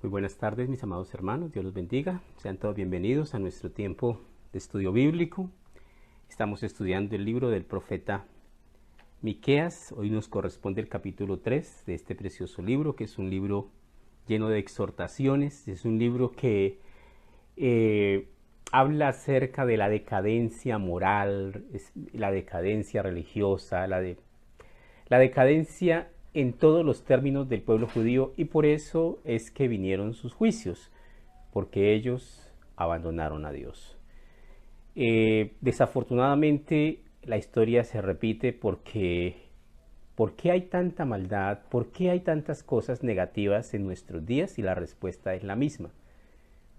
Muy buenas tardes, mis amados hermanos, Dios los bendiga. Sean todos bienvenidos a nuestro tiempo de estudio bíblico. Estamos estudiando el libro del profeta Miqueas. Hoy nos corresponde el capítulo 3 de este precioso libro, que es un libro lleno de exhortaciones. Es un libro que habla acerca de la decadencia moral, la decadencia religiosa, la decadencia en todos los términos del pueblo judío, y por eso es que vinieron sus juicios, porque ellos abandonaron a Dios. Desafortunadamente la historia se repite porque ¿por qué hay tanta maldad? ¿Por qué hay tantas cosas negativas en nuestros días? Y la respuesta es la misma: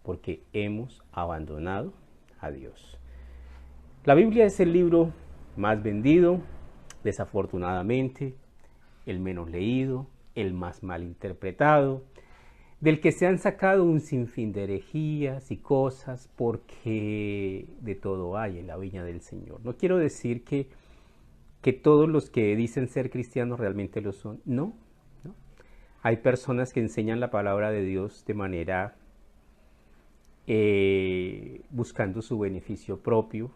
porque hemos abandonado a Dios. La Biblia es el libro más vendido, desafortunadamente, el menos leído, el más mal interpretado, del que se han sacado un sinfín de herejías y cosas, porque de todo hay en la viña del Señor. No quiero decir que todos los que dicen ser cristianos realmente lo son. No. Hay personas que enseñan la palabra de Dios de manera buscando su beneficio propio,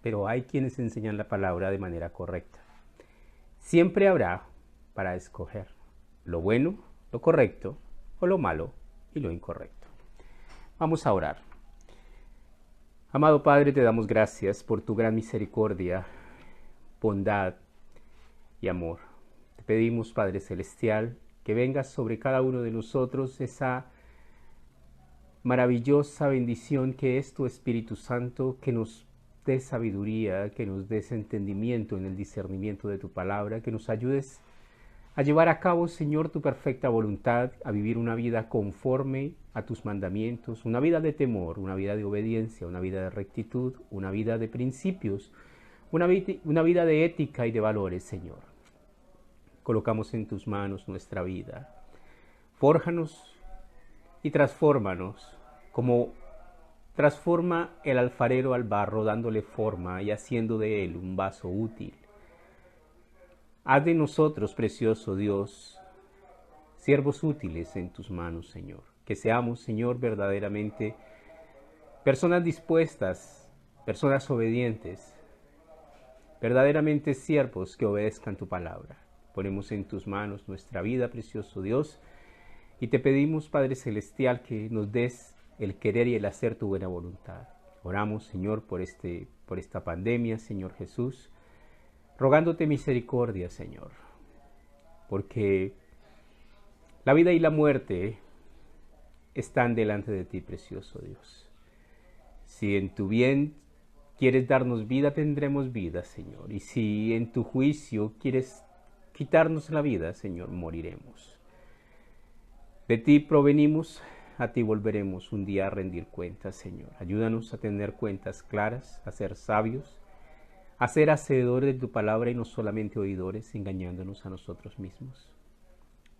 pero hay quienes enseñan la palabra de manera correcta. Siempre habrá para escoger lo bueno, lo correcto, o lo malo y lo incorrecto. Vamos a orar. Amado Padre, te damos gracias por tu gran misericordia, bondad y amor. Te pedimos, Padre Celestial, que vengas sobre cada uno de nosotros esa maravillosa bendición que es tu Espíritu Santo, que nos dé sabiduría, que nos des entendimiento en el discernimiento de tu palabra, que nos ayudes a llevar a cabo, Señor, tu perfecta voluntad, a vivir una vida conforme a tus mandamientos, una vida de temor, una vida de obediencia, una vida de rectitud, una vida de principios, una vida de ética y de valores, Señor. Colocamos en tus manos nuestra vida. Fórjanos y transfórmanos como transforma el alfarero al barro, dándole forma y haciendo de él un vaso útil. Haz de nosotros, precioso Dios, siervos útiles en tus manos, Señor. Que seamos, Señor, verdaderamente personas dispuestas, personas obedientes, verdaderamente siervos que obedezcan tu palabra. Ponemos en tus manos nuestra vida, precioso Dios, y te pedimos, Padre Celestial, que nos des el querer y el hacer tu buena voluntad. Oramos, Señor, por esta pandemia, Señor Jesús, rogándote misericordia, Señor, porque la vida y la muerte están delante de ti, precioso Dios. Si en tu bien quieres darnos vida, tendremos vida, Señor. Y si en tu juicio quieres quitarnos la vida, Señor, moriremos. De ti provenimos, a ti volveremos un día a rendir cuentas, Señor. Ayúdanos a tener cuentas claras, a ser sabios, a ser hacedores de tu palabra y no solamente oidores, engañándonos a nosotros mismos.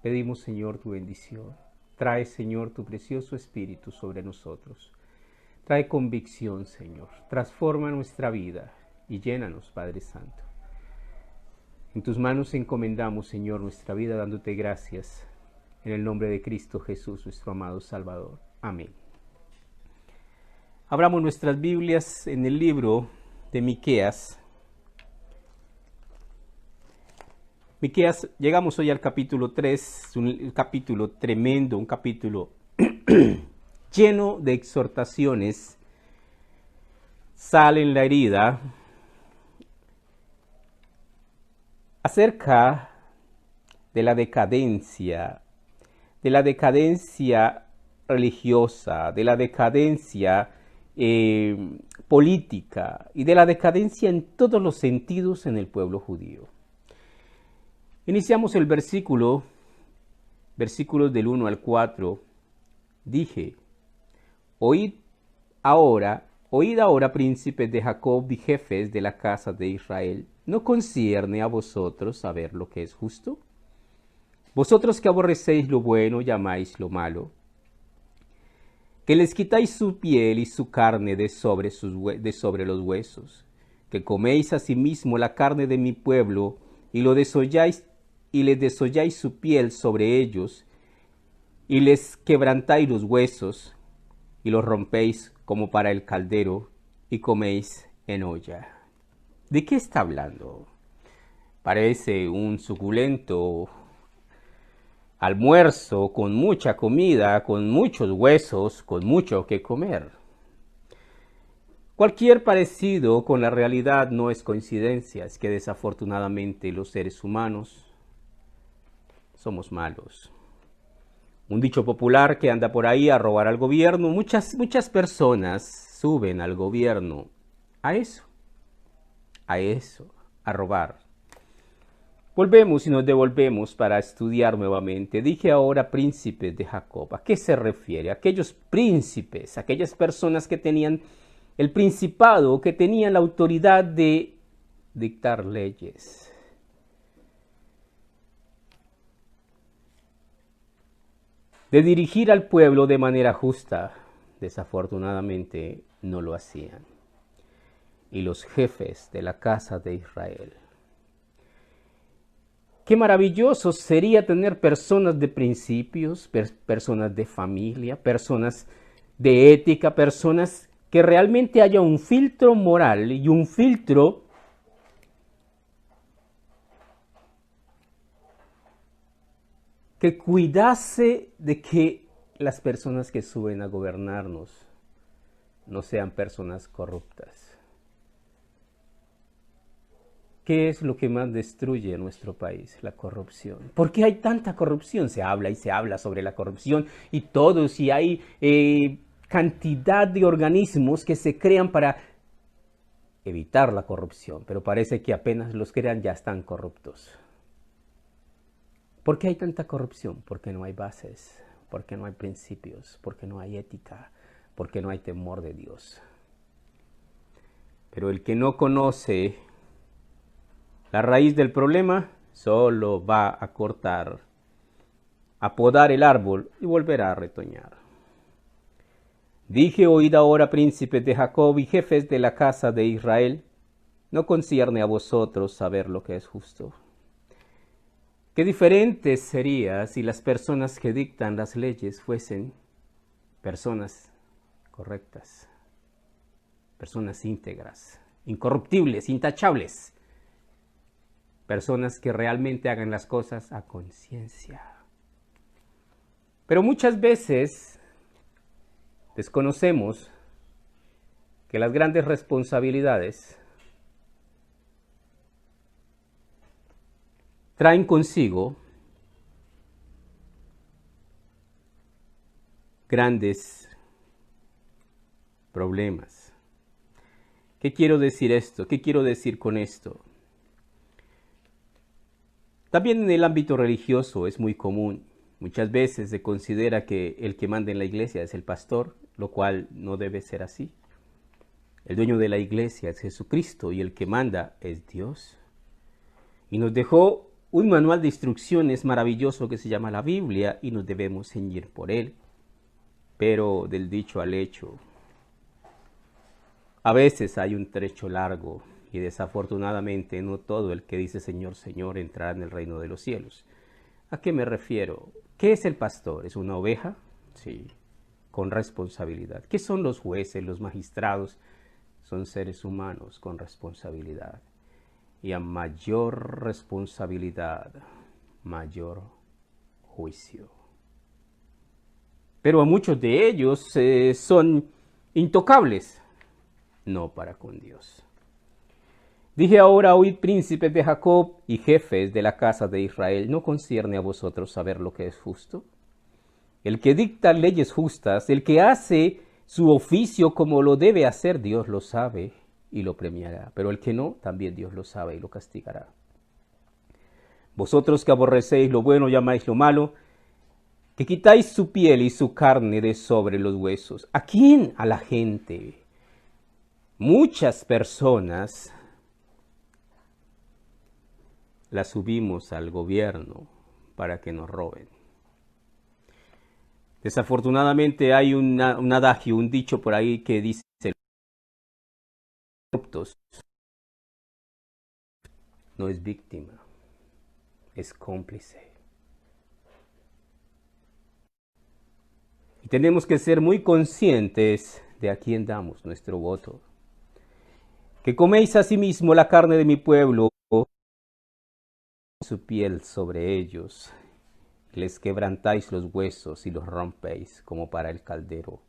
Pedimos, Señor, tu bendición. Trae, Señor, tu precioso Espíritu sobre nosotros. Trae convicción, Señor. Transforma nuestra vida y llénanos, Padre Santo. En tus manos encomendamos, Señor, nuestra vida, dándote gracias. En el nombre de Cristo Jesús, nuestro amado Salvador. Amén. Abramos nuestras Biblias en el libro de Miqueas. Miqueas, llegamos hoy al capítulo 3, un capítulo tremendo, un capítulo lleno de exhortaciones. Sal en la herida acerca de la decadencia religiosa, de la decadencia política y de la decadencia en todos los sentidos en el pueblo judío. Iniciamos el versículos del 1 al 4. Dije: oíd ahora, príncipes de Jacob y jefes de la casa de Israel, ¿no concierne a vosotros saber lo que es justo? Vosotros que aborrecéis lo bueno, llamáis lo malo, que les quitáis su piel y su carne de sobre los huesos, que coméis asimismo la carne de mi pueblo y lo desolláis y les desolláis su piel sobre ellos, y les quebrantáis los huesos y los rompéis como para el caldero y coméis en olla. ¿De qué está hablando? Parece un suculento almuerzo con mucha comida, con muchos huesos, con mucho que comer. Cualquier parecido con la realidad no es coincidencia, es que desafortunadamente los seres humanos somos malos. Un dicho popular que anda por ahí a robar al gobierno, muchas personas suben al gobierno a eso, a robar. Volvemos y nos devolvemos para estudiar nuevamente. Dije ahora príncipes de Jacob. ¿A qué se refiere? Aquellos príncipes, aquellas personas que tenían el principado, que tenían la autoridad de dictar leyes. De dirigir al pueblo de manera justa. Desafortunadamente no lo hacían. Y los jefes de la casa de Israel. Qué maravilloso sería tener personas de principios, personas de familia, personas de ética, personas que realmente haya un filtro moral y un filtro que cuidase de que las personas que suben a gobernarnos no sean personas corruptas. ¿Qué es lo que más destruye a nuestro país? La corrupción. ¿Por qué hay tanta corrupción? Se habla y se habla sobre la corrupción y todos, y hay cantidad de organismos que se crean para evitar la corrupción, pero parece que apenas los crean ya están corruptos. ¿Por qué hay tanta corrupción? Porque no hay bases, porque no hay principios, porque no hay ética, porque no hay temor de Dios. Pero el que no conoce la raíz del problema solo va a cortar, a podar el árbol y volverá a retoñar. Dije, oíd ahora, príncipes de Jacob y jefes de la casa de Israel, no concierne a vosotros saber lo que es justo. Qué diferente sería si las personas que dictan las leyes fuesen personas correctas, personas íntegras, incorruptibles, intachables, personas que realmente hagan las cosas a conciencia. Pero muchas veces desconocemos que las grandes responsabilidades traen consigo grandes problemas. ¿Qué quiero decir esto? ¿Qué quiero decir con esto? También en el ámbito religioso es muy común. Muchas veces se considera que el que manda en la iglesia es el pastor, lo cual no debe ser así. El dueño de la iglesia es Jesucristo y el que manda es Dios. Y nos dejó un manual de instrucciones maravilloso que se llama la Biblia y nos debemos ceñir por él. Pero del dicho al hecho, a veces hay un trecho largo y desafortunadamente no todo el que dice Señor, Señor entrará en el reino de los cielos. ¿A qué me refiero? ¿Qué es el pastor? ¿Es una oveja? Sí, con responsabilidad. ¿Qué son los jueces, los magistrados? Son seres humanos con responsabilidad. Y a mayor responsabilidad, mayor juicio. Pero a muchos de ellos son intocables, no para con Dios. Dije ahora, oíd príncipes de Jacob y jefes de la casa de Israel, ¿no concierne a vosotros saber lo que es justo? El que dicta leyes justas, el que hace su oficio como lo debe hacer, Dios lo sabe y lo premiará. Pero el que no, también Dios lo sabe y lo castigará. Vosotros que aborrecéis lo bueno, llamáis lo malo, que quitáis su piel y su carne de sobre los huesos. ¿A quién? A la gente. Muchas personas las subimos al gobierno para que nos roben. Desafortunadamente hay un adagio, un dicho por ahí que dice: corruptos no es víctima, es cómplice. Y tenemos que ser muy conscientes de a quién damos nuestro voto. Que coméis asimismo la carne de mi pueblo, su piel sobre ellos, les quebrantáis los huesos y los rompéis como para el caldero,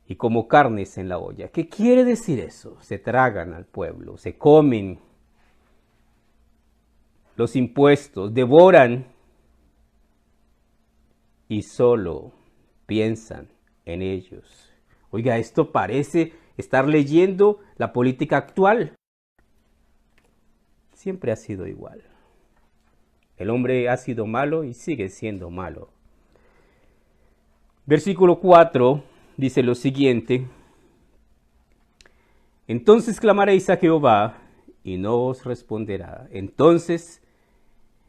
y como carnes en la olla. ¿Qué quiere decir eso? Se tragan al pueblo, se comen los impuestos, devoran y solo piensan en ellos. Oiga, esto parece estar leyendo la política actual. Siempre ha sido igual. El hombre ha sido malo y sigue siendo malo. Versículo 4 dice lo siguiente: entonces clamaréis a Jehová y no os responderá. Entonces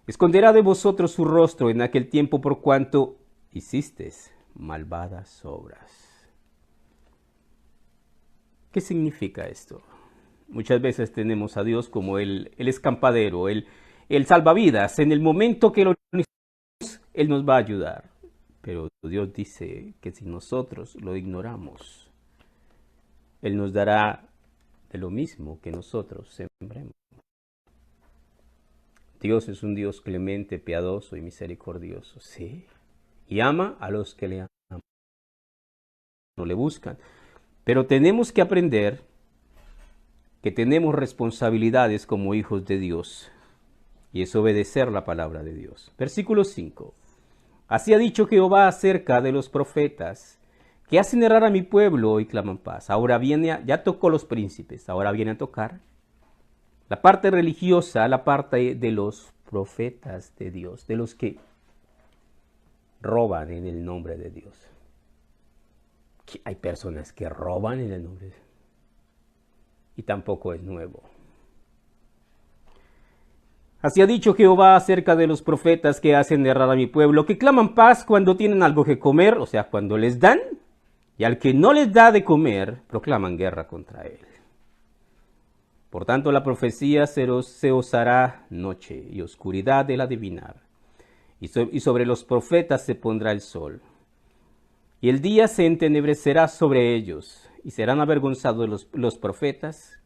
esconderá de vosotros su rostro en aquel tiempo por cuanto hicisteis malvadas obras. ¿Qué significa esto? Muchas veces tenemos a Dios como el escampadero, el salvavidas. En el momento que lo necesitamos, Él nos va a ayudar. Pero Dios dice que si nosotros lo ignoramos, Él nos dará de lo mismo que nosotros sembremos. Dios es un Dios clemente, piadoso y misericordioso, sí. Y ama a los que le aman, no le buscan. Pero tenemos que aprender que tenemos responsabilidades como hijos de Dios, y es obedecer la palabra de Dios. Versículo 5. Así ha dicho Jehová acerca de los profetas, que hacen errar a mi pueblo y claman paz. Ahora viene, ya tocó los príncipes, ahora viene a tocar la parte religiosa, la parte de los profetas de Dios, de los que roban en el nombre de Dios. Hay personas que roban en el nombre de Dios. Y tampoco es nuevo. Así ha dicho Jehová acerca de los profetas que hacen errar a mi pueblo, que claman paz cuando tienen algo que comer, o sea, cuando les dan, y al que no les da de comer, proclaman guerra contra él. Por tanto, la profecía se os hará noche y oscuridad del adivinar, y sobre los profetas se pondrá el sol. Y el día se entenebrecerá sobre ellos, y serán avergonzados los profetas,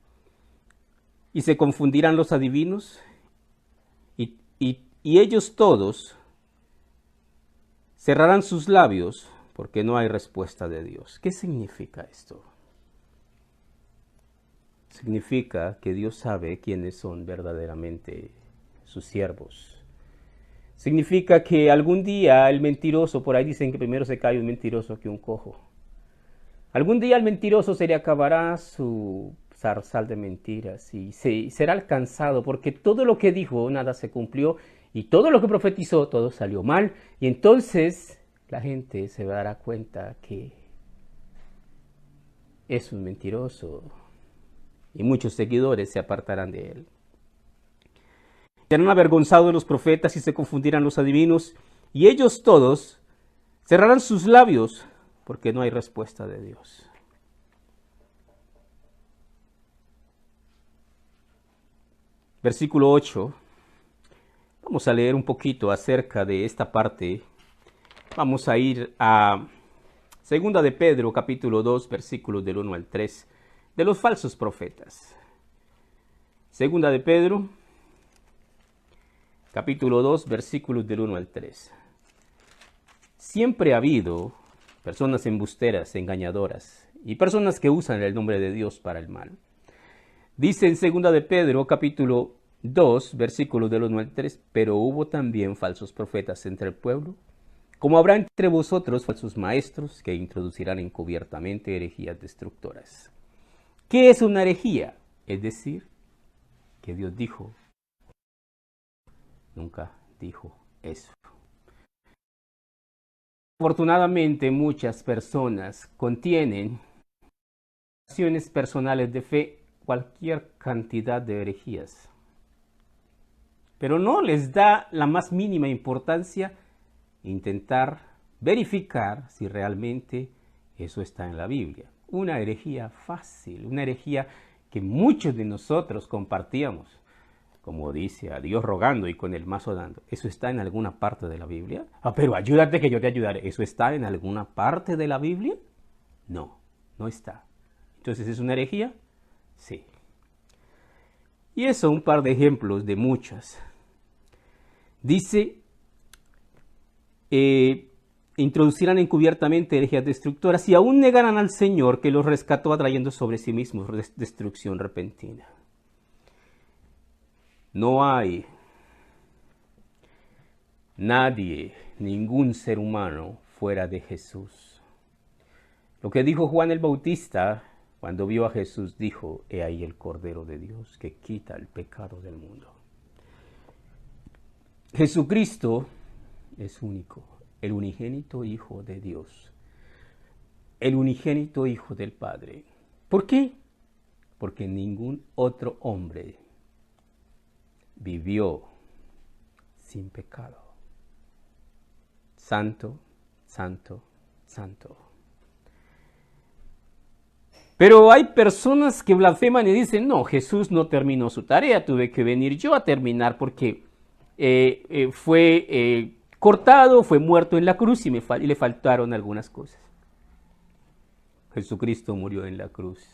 y se confundirán los adivinos, y ellos todos cerrarán sus labios, porque no hay respuesta de Dios. ¿Qué significa esto? Significa que Dios sabe quiénes son verdaderamente sus siervos. Significa que algún día el mentiroso, por ahí dicen que primero se cae un mentiroso que un cojo. Algún día el mentiroso se le acabará su zarzal de mentiras y será alcanzado, porque todo lo que dijo nada se cumplió y todo lo que profetizó todo salió mal, y entonces la gente se dará cuenta que es un mentiroso y muchos seguidores se apartarán de él. Serán avergonzados los profetas y se confundirán los adivinos, y ellos todos cerrarán sus labios, porque no hay respuesta de Dios. Versículo 8. Vamos a leer un poquito acerca de esta parte. Vamos a ir a 2 de Pedro, capítulo 2, versículos del 1 al 3, de los falsos profetas. 2 de Pedro, capítulo 2, versículos del 1 al 3. Siempre ha habido personas embusteras, engañadoras, y personas que usan el nombre de Dios para el mal. Dice en 2 de Pedro, capítulo 2, versículos del 1 al 3, pero hubo también falsos profetas entre el pueblo, como habrá entre vosotros falsos maestros que introducirán encubiertamente herejías destructoras. ¿Qué es una herejía? Es decir, que Dios dijo, nunca dijo eso. Afortunadamente, muchas personas contienen acciones personales de fe, cualquier cantidad de herejías, pero no les da la más mínima importancia intentar verificar si realmente eso está en la Biblia. Una herejía fácil, una herejía que muchos de nosotros compartíamos. como dice, a Dios rogando y con el mazo dando. ¿Eso está en alguna parte de la Biblia? Ah, pero ayúdate que yo te ayudaré. ¿Eso está en alguna parte de la Biblia? No, no está. Entonces, ¿es una herejía? Sí. Y eso, un par de ejemplos de muchas. Dice, introducirán encubiertamente herejías destructoras y aún negarán al Señor que los rescató atrayendo sobre sí mismos destrucción repentina. No hay nadie, ningún ser humano fuera de Jesús. Lo que dijo Juan el Bautista cuando vio a Jesús, dijo, he ahí el Cordero de Dios que quita el pecado del mundo. Jesucristo es único, el unigénito Hijo de Dios, el unigénito Hijo del Padre. ¿Por qué? Porque ningún otro hombre vivió sin pecado. Santo, santo, santo. Pero hay personas que blasfeman y dicen, no, Jesús no terminó su tarea, tuve que venir yo a terminar porque fue cortado, fue muerto en la cruz y le faltaron algunas cosas. Jesucristo murió en la cruz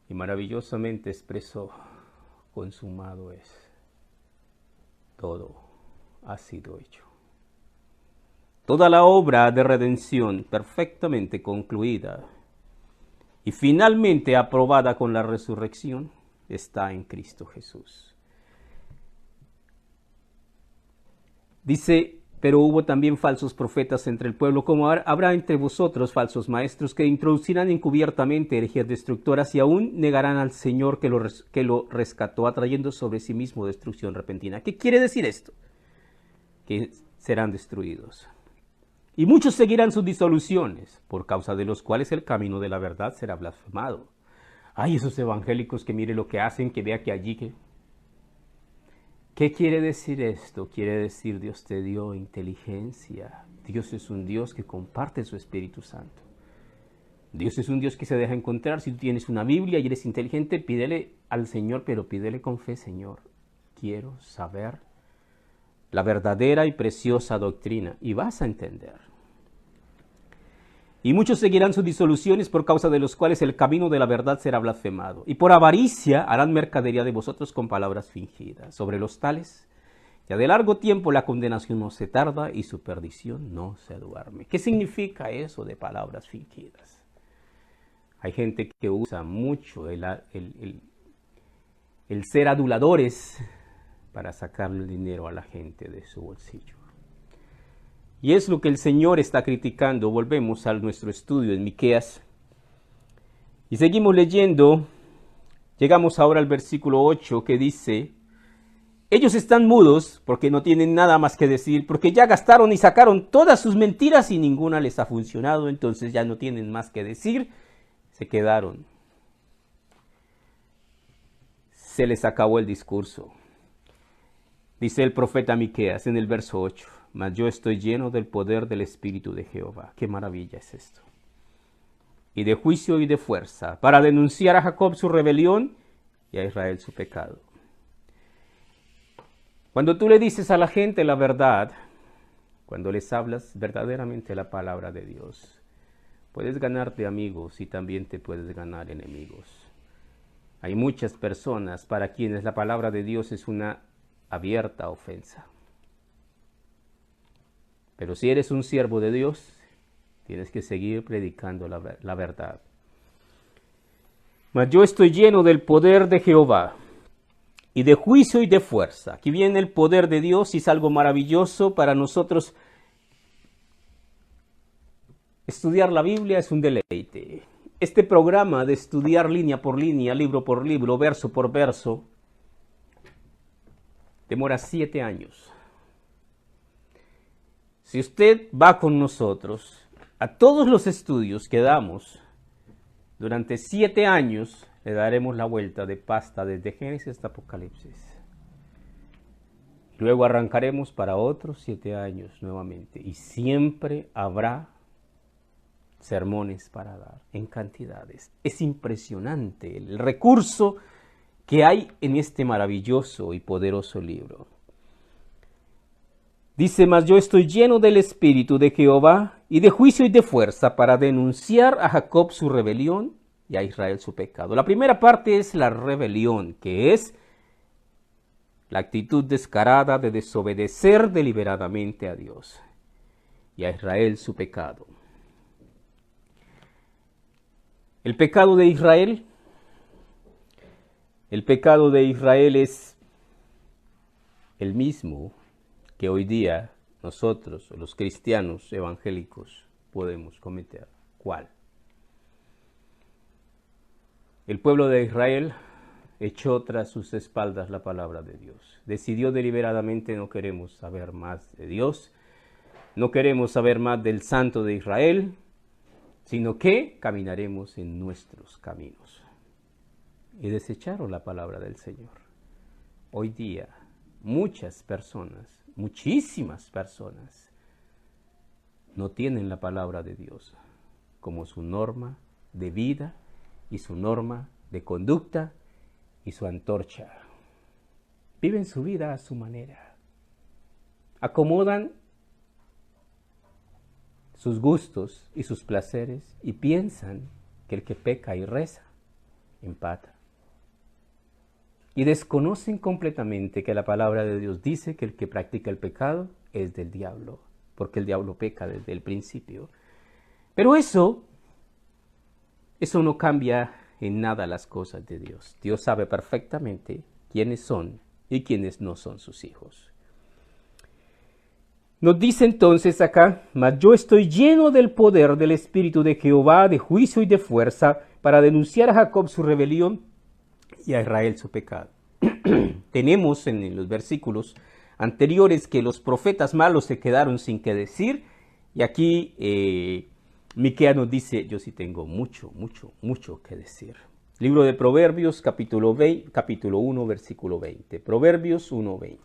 y maravillosamente expresó, consumado es, todo ha sido hecho. Toda la obra de redención perfectamente concluida y finalmente aprobada con la resurrección está en Cristo Jesús. Dice, pero hubo también falsos profetas entre el pueblo, como habrá entre vosotros falsos maestros que introducirán encubiertamente herejías destructoras y aún negarán al Señor que lo rescató, atrayendo sobre sí mismo destrucción repentina. ¿Qué quiere decir esto? Que serán destruidos. Y muchos seguirán sus disoluciones, por causa de los cuales el camino de la verdad será blasfemado. Ay, esos evangélicos que mire lo que hacen, que vea que allí que... ¿Qué quiere decir esto? Quiere decir Dios te dio inteligencia. Dios es un Dios que comparte su Espíritu Santo. Dios es un Dios que se deja encontrar. Si tú tienes una Biblia y eres inteligente, pídele al Señor, pero pídele con fe, Señor. Quiero saber la verdadera y preciosa doctrina. Y vas a entender. Y muchos seguirán sus disoluciones por causa de los cuales el camino de la verdad será blasfemado. Y por avaricia harán mercadería de vosotros con palabras fingidas. Sobre los tales, ya de largo tiempo la condenación no se tarda y su perdición no se duerme. ¿Qué significa eso de palabras fingidas? Hay gente que usa mucho el ser aduladores para sacarle el dinero a la gente de su bolsillo. Y es lo que el Señor está criticando. Volvemos a nuestro estudio en Miqueas. Y seguimos leyendo. Llegamos ahora al versículo 8 que dice, ellos están mudos porque no tienen nada más que decir, porque ya gastaron y sacaron todas sus mentiras y ninguna les ha funcionado, entonces ya no tienen más que decir, se quedaron. Se les acabó el discurso. Dice el profeta Miqueas en el verso 8. Mas yo estoy lleno del poder del Espíritu de Jehová. ¡Qué maravilla es esto! Y de juicio y de fuerza, para denunciar a Jacob su rebelión y a Israel su pecado. Cuando tú le dices a la gente la verdad, cuando les hablas verdaderamente la palabra de Dios, puedes ganarte amigos y también te puedes ganar enemigos. Hay muchas personas para quienes la palabra de Dios es una abierta ofensa. Pero si eres un siervo de Dios, tienes que seguir predicando la verdad. Mas yo estoy lleno del poder de Jehová, y de juicio y de fuerza. Aquí viene el poder de Dios y es algo maravilloso para nosotros. Estudiar la Biblia es un deleite. Este programa de estudiar línea por línea, libro por libro, verso por verso, demora 7 años. Si usted va con nosotros a todos los estudios que damos, durante 7 años le daremos la vuelta de pasta desde Génesis hasta Apocalipsis. Luego arrancaremos para otros 7 años nuevamente y siempre habrá sermones para dar en cantidades. Es impresionante el recurso que hay en este maravilloso y poderoso libro. Dice: mas yo estoy lleno del Espíritu de Jehová y de juicio y de fuerza para denunciar a Jacob su rebelión y a Israel su pecado. La primera parte es la rebelión, que es la actitud descarada de desobedecer deliberadamente a Dios, y a Israel su pecado. El pecado de Israel es el mismo que hoy día nosotros, los cristianos evangélicos, podemos cometer. ¿Cuál? El pueblo de Israel echó tras sus espaldas la palabra de Dios. Decidió deliberadamente: no queremos saber más de Dios, no queremos saber más del Santo de Israel, sino que caminaremos en nuestros caminos. Y desecharon la palabra del Señor. Hoy día, muchas personas, muchísimas personas, no tienen la palabra de Dios como su norma de vida y su norma de conducta y su antorcha. Viven su vida a su manera. Acomodan sus gustos y sus placeres y piensan que el que peca y reza empata. Y desconocen completamente que la palabra de Dios dice que el que practica el pecado es del diablo, porque el diablo peca desde el principio. Pero eso no cambia en nada las cosas de Dios. Dios sabe perfectamente quiénes son y quiénes no son sus hijos. Nos dice entonces acá: mas yo estoy lleno del poder del Espíritu de Jehová, de juicio y de fuerza, para denunciar a Jacob su rebelión y a Israel su pecado. Tenemos en los versículos anteriores que los profetas malos se quedaron sin qué decir, y aquí Miqueas nos dice: yo sí tengo mucho que decir. Libro de Proverbios, capítulo 1, versículo 20. Proverbios 1:20.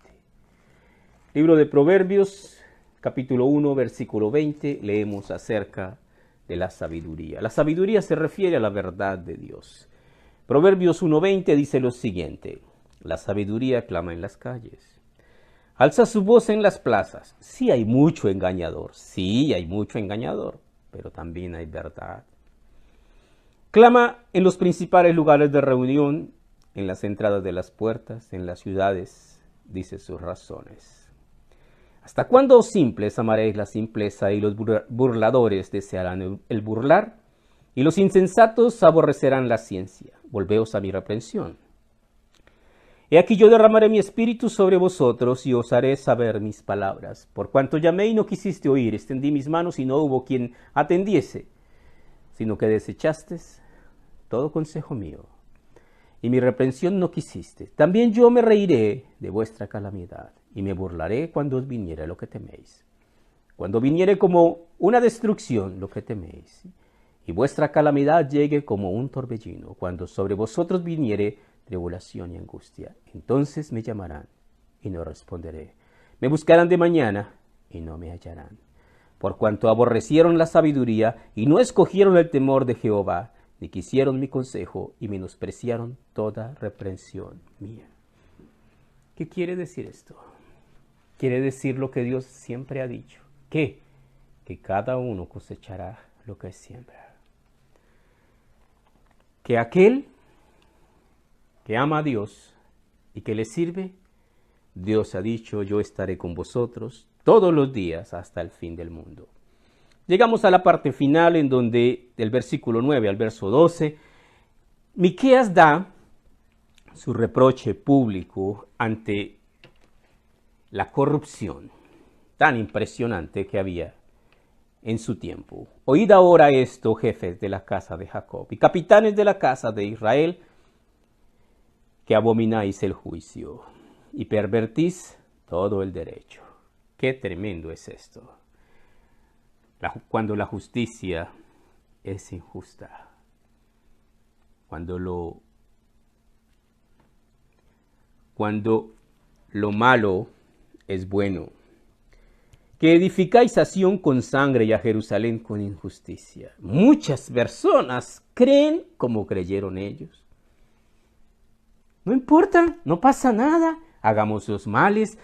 Libro de Proverbios, capítulo 1, versículo 20, leemos acerca de la sabiduría. La sabiduría se refiere a la verdad de Dios. Proverbios 1:20 dice lo siguiente: la sabiduría clama en las calles, alza su voz en las plazas. Sí hay mucho engañador, pero también hay verdad. Clama en los principales lugares de reunión, en las entradas de las puertas, en las ciudades, dice sus razones. ¿Hasta cuándo, oh simples, amaréis la simpleza, y los burladores desearán el burlar? Y los insensatos aborrecerán la ciencia. Volveos a mi reprensión. He aquí yo derramaré mi espíritu sobre vosotros, y os haré saber mis palabras. Por cuanto llamé y no quisiste oír, extendí mis manos y no hubo quien atendiese, sino que desechaste todo consejo mío, y mi reprensión no quisiste. También yo me reiré de vuestra calamidad, y me burlaré cuando os viniere lo que teméis. Cuando viniere como una destrucción lo que teméis, y vuestra calamidad llegue como un torbellino, cuando sobre vosotros viniere tribulación y angustia. Entonces me llamarán, y no responderé. Me buscarán de mañana, y no me hallarán. Por cuanto aborrecieron la sabiduría, y no escogieron el temor de Jehová, ni quisieron mi consejo, y menospreciaron toda reprensión mía. ¿Qué quiere decir esto? Quiere decir lo que Dios siempre ha dicho, que cada uno cosechará lo que siembra. Que aquel que ama a Dios y que le sirve, Dios ha dicho: yo estaré con vosotros todos los días hasta el fin del mundo. Llegamos a la parte final, en donde del versículo 9 al verso 12, Miqueas da su reproche público ante la corrupción tan impresionante que había en su tiempo. Oíd ahora esto, jefes de la casa de Jacob y capitanes de la casa de Israel, que abomináis el juicio y pervertís todo el derecho. Qué tremendo es esto. Cuando la justicia es injusta, cuando lo malo es bueno, que edificáis a Sión con sangre y a Jerusalén con injusticia. Muchas personas creen como creyeron ellos. No importa, no pasa nada. Hagamos los males,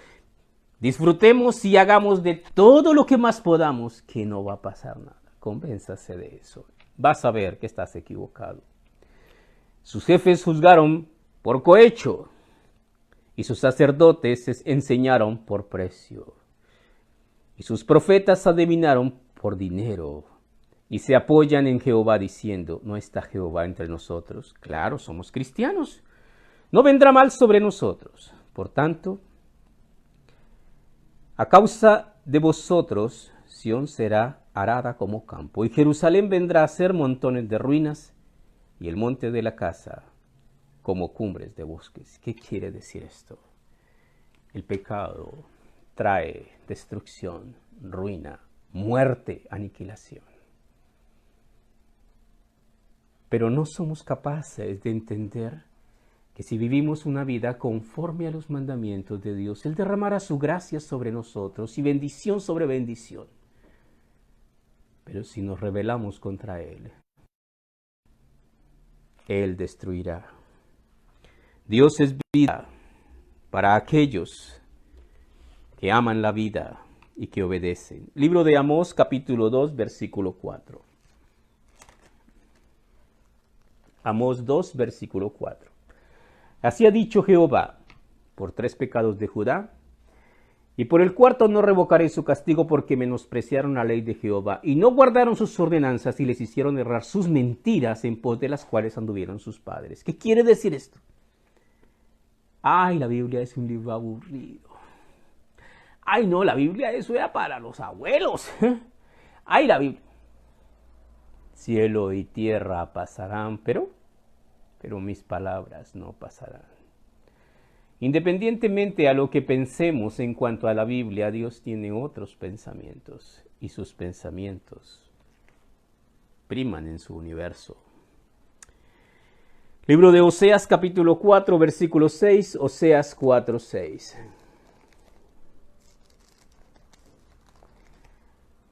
disfrutemos y hagamos de todo lo que más podamos, que no va a pasar nada. Convénzase de eso. Vas a ver que estás equivocado. Sus jefes juzgaron por cohecho y sus sacerdotes enseñaron por precio. Y sus profetas adivinaron por dinero y se apoyan en Jehová diciendo, ¿no está Jehová entre nosotros? Claro, somos cristianos. No vendrá mal sobre nosotros. Por tanto, a causa de vosotros, Sión será arada como campo, y Jerusalén vendrá a ser montones de ruinas, y el monte de la casa como cumbres de bosques. ¿Qué quiere decir esto? El pecado trae destrucción, ruina, muerte, aniquilación. Pero no somos capaces de entender que si vivimos una vida conforme a los mandamientos de Dios, Él derramará su gracia sobre nosotros y bendición sobre bendición. Pero si nos rebelamos contra Él, Él destruirá. Dios es vida para aquellos que aman la vida y que obedecen. Libro de Amós, capítulo 2, versículo 4. Amós 2, versículo 4. Así ha dicho Jehová, por 3 pecados de Judá, y por el cuarto no revocaré su castigo, porque menospreciaron la ley de Jehová, y no guardaron sus ordenanzas, y les hicieron errar sus mentiras, en pos de las cuales anduvieron sus padres. ¿Qué quiere decir esto? Ay, la Biblia es un libro aburrido. Ay, no, la Biblia eso era para los abuelos. Ay, la Biblia. Cielo y tierra pasarán, pero mis palabras no pasarán. Independientemente a lo que pensemos en cuanto a la Biblia, Dios tiene otros pensamientos, y sus pensamientos priman en su universo. Libro de Oseas, capítulo 4, versículo 6, Oseas 4, 6.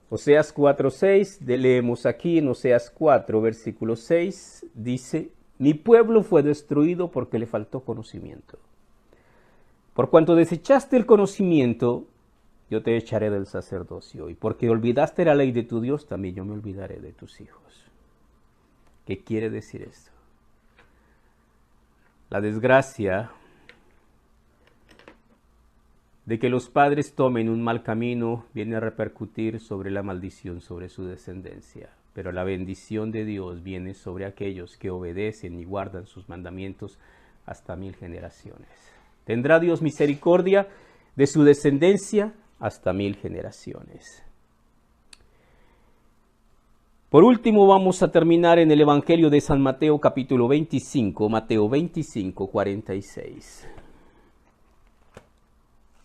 Oseas 4, 6, leemos aquí en Oseas 4, versículo 6, dice, mi pueblo fue destruido porque le faltó conocimiento. Por cuanto desechaste el conocimiento, yo te echaré del sacerdocio, y porque olvidaste la ley de tu Dios, también yo me olvidaré de tus hijos. ¿Qué quiere decir esto? La desgracia de que los padres tomen un mal camino viene a repercutir sobre la maldición sobre su descendencia. Pero la bendición de Dios viene sobre aquellos que obedecen y guardan sus mandamientos hasta 1000 generaciones. Tendrá Dios misericordia de su descendencia hasta 1000 generaciones. Por último, vamos a terminar en el Evangelio de San Mateo, capítulo 25, Mateo 25, 46.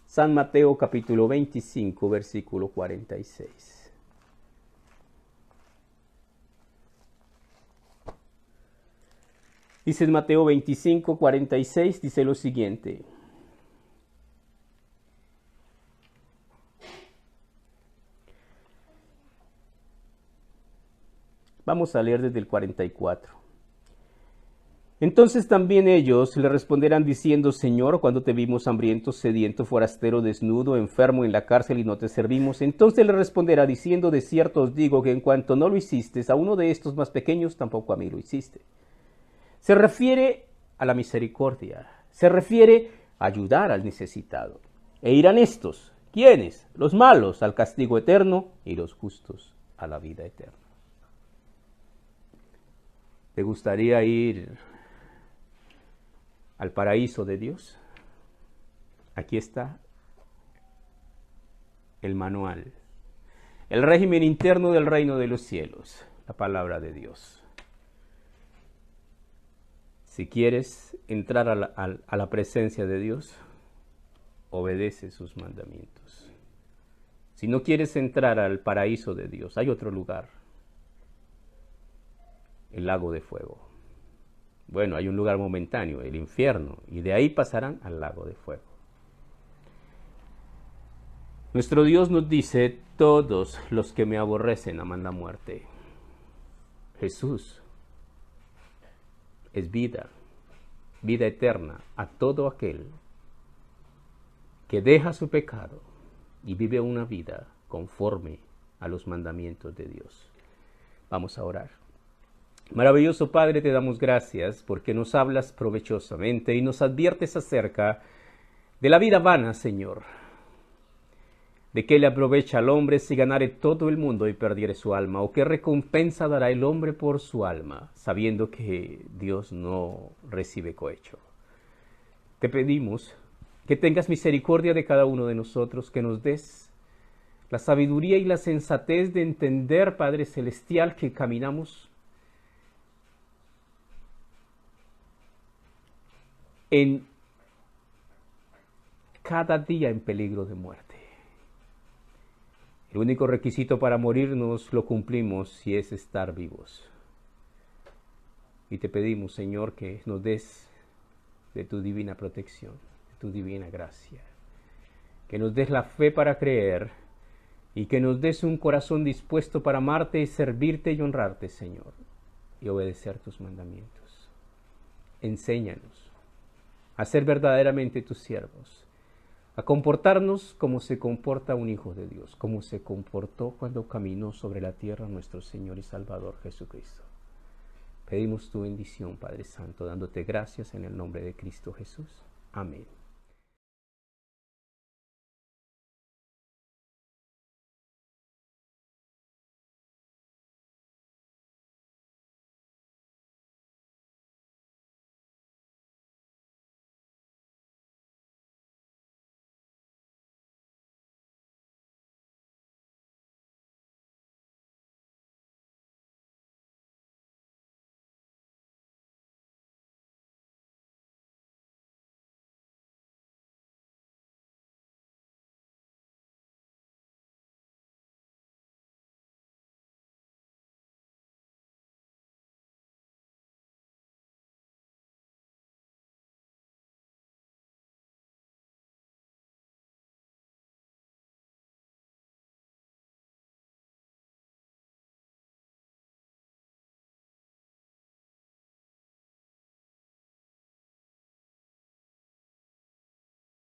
San Mateo, capítulo 25, versículo 46. Dice en Mateo 25, 46, dice lo siguiente. Vamos a leer desde el 44. Entonces también ellos le responderán diciendo, Señor, cuando te vimos hambriento, sediento, forastero, desnudo, enfermo en la cárcel y no te servimos. Entonces le responderá diciendo, de cierto os digo que en cuanto no lo hiciste a uno de estos más pequeños, tampoco a mí lo hiciste. Se refiere a la misericordia, se refiere a ayudar al necesitado. E irán estos, ¿quiénes? Los malos al castigo eterno y los justos a la vida eterna. ¿Te gustaría ir al paraíso de Dios? Aquí está el manual, el régimen interno del reino de los cielos, la palabra de Dios. Si quieres entrar a la presencia de Dios, obedece sus mandamientos. Si no quieres entrar al paraíso de Dios, hay otro lugar, el lago de fuego. Bueno, hay un lugar momentáneo, el infierno, y de ahí pasarán al lago de fuego. Nuestro Dios nos dice, todos los que me aborrecen aman la muerte. Jesús es vida. vida eterna a todo aquel que deja su pecado y vive una vida conforme a los mandamientos de Dios. Vamos a orar. Maravilloso Padre, te damos gracias porque nos hablas provechosamente y nos adviertes acerca de la vida vana, Señor. ¿De qué le aprovecha al hombre si ganare todo el mundo y perdiere su alma? ¿O qué recompensa dará el hombre por su alma, sabiendo que Dios no recibe cohecho? Te pedimos que tengas misericordia de cada uno de nosotros, que nos des la sabiduría y la sensatez de entender, Padre Celestial, que caminamos en cada día en peligro de muerte. El único requisito para morirnos lo cumplimos y es estar vivos. Y te pedimos, Señor, que nos des de tu divina protección, de tu divina gracia. Que nos des la fe para creer y que nos des un corazón dispuesto para amarte y servirte y honrarte, Señor, y obedecer tus mandamientos. Enséñanos a ser verdaderamente tus siervos, a comportarnos como se comporta un hijo de Dios, como se comportó cuando caminó sobre la tierra nuestro Señor y Salvador Jesucristo. Pedimos tu bendición, Padre Santo, dándote gracias en el nombre de Cristo Jesús. Amén.